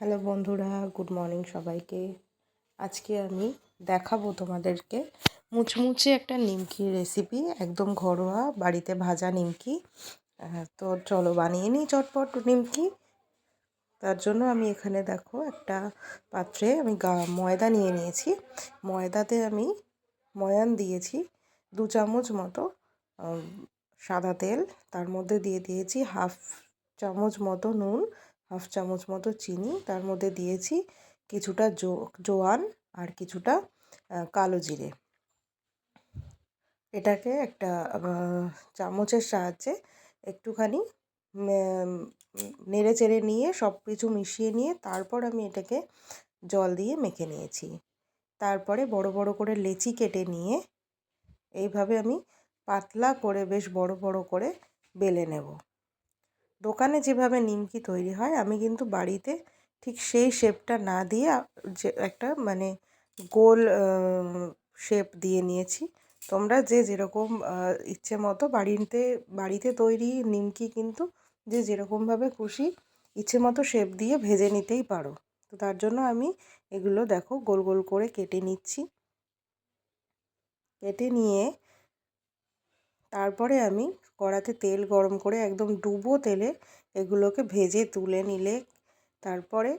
Hello বন্ধুরা, good morning সবাইকে। আজকে আমি দেখাবো তোমাদেরকে মুচমুচে একটা নিমকির রেসিপি, একদম ঘরোয়া বাড়িতে ভাজা নিমকি। তো চলো বানিয়ে নিই চটপট নিমকি। তার জন্য আমি এখানে দেখো একটা পাত্রে আমি ময়দা নিয়ে নিয়েছি। ময়দাতে আমি ময়ান দিয়েছি 2 চামচ মতো সাদা তেল। তার মধ্যে দিয়ে দিয়েছি হাফ চামচ মতো নুন, হাফ চামচ মতো চিনি। তার মধ্যে দিয়েছি কিছুটা জোয়ান আর কিছুটা কালো জিরে। এটাকে একটা চামচের সাহায্যে একটুখানি নেড়ে চেড়ে নিয়ে সব কিছু মিশিয়ে নিয়ে তারপর আমি এটাকে জল দিয়ে মেখে নিয়েছি। তারপরে বড় বড় করে লেচি কেটে নিয়ে এইভাবে আমি পাতলা করে বেশ বড় বড় করে বেলে নেব। দোকানে যেভাবে নিমকি তৈরি হয় আমি কিন্তু বাড়িতে ঠিক সেই শেপটা না দিয়ে যে একটা গোল শেপ দিয়ে নিয়েছি। তোমরা যে যেরকম ইচ্ছে মতো বাড়িতে তৈরি নিমকি কিন্তু যে যেরকমভাবে খুশি ইচ্ছে মতো শেপ দিয়ে ভেজে নিতেই পারো। তো তার জন্য আমি এগুলো দেখো গোল গোল করে কেটে নিচ্ছি। কেটে নিয়ে তারপরে আমি কড়াতে তেল গরম করে একদম ডুবো তেলে এগুলোকে ভেজে তুলে নিলে তারপরে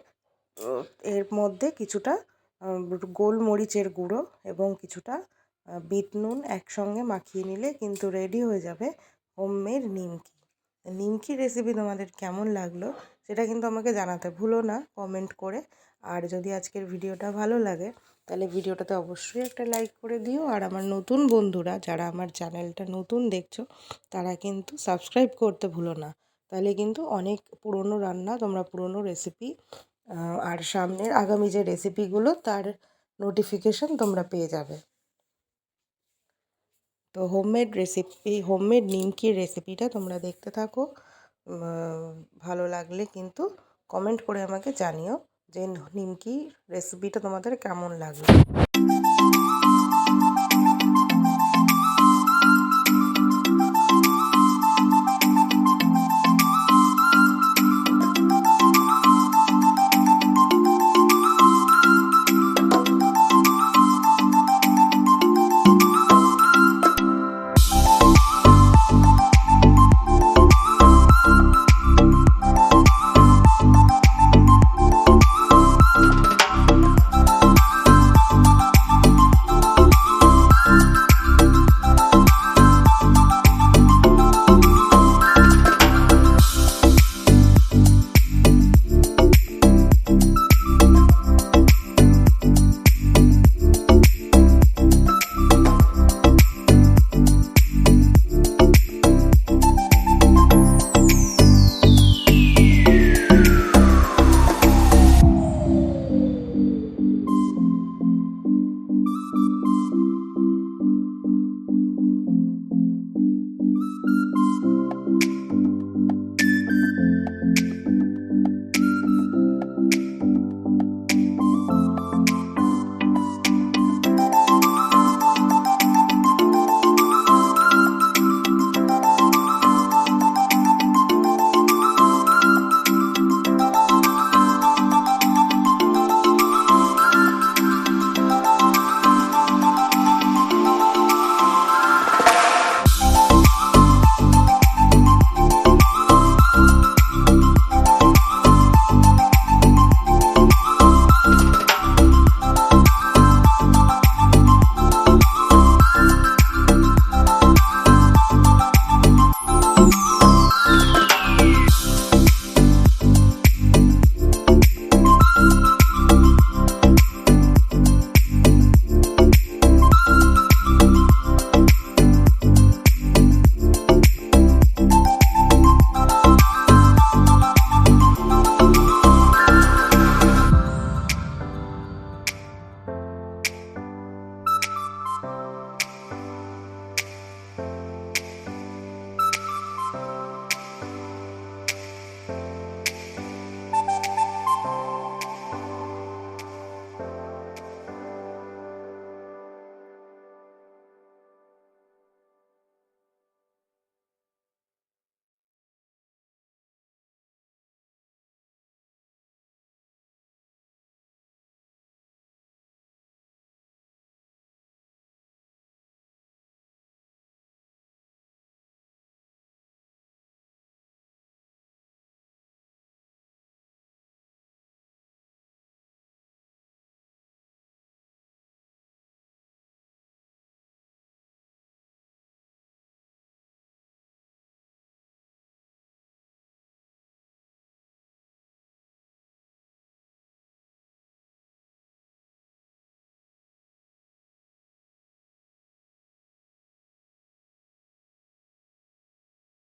এর মধ্যে কিছুটা গোলমরিচের গুঁড়ো এবং কিছুটা বিট নুন একসঙ্গে মাখিয়ে নিলে কিন্তু রেডি হয়ে যাবে হোমমেড নিমকি। নিমকি রেসিপি তোমাদের কেমন লাগলো সেটা কিন্তু আমাকে জানাতে ভুলো না কমেন্ট করে। আর যদি আজকের ভিডিওটা ভালো লাগে তাহলে ভিডিওটাতে অবশ্যই একটা লাইক করে দিও। আর আমার নতুন বন্ধুরা যারা আমার চ্যানেলটা নতুন দেখছো তারা কিন্তু সাবস্ক্রাইব করতে ভুলো না। তাহলে কিন্তু অনেক পুরনো রান্না তোমরা পুরনো রেসিপি আর সামনের আগামী যে রেসিপিগুলো তার নোটিফিকেশন তোমরা পেয়ে যাবে। তো হোমমেড নিমকির রেসিপিটা তোমরা দেখতে থাকো। ভালো লাগলে কিন্তু কমেন্ট করে আমাকে জানিও যে নিমকি রেসিপিটা তোমাদের কেমন লাগলো।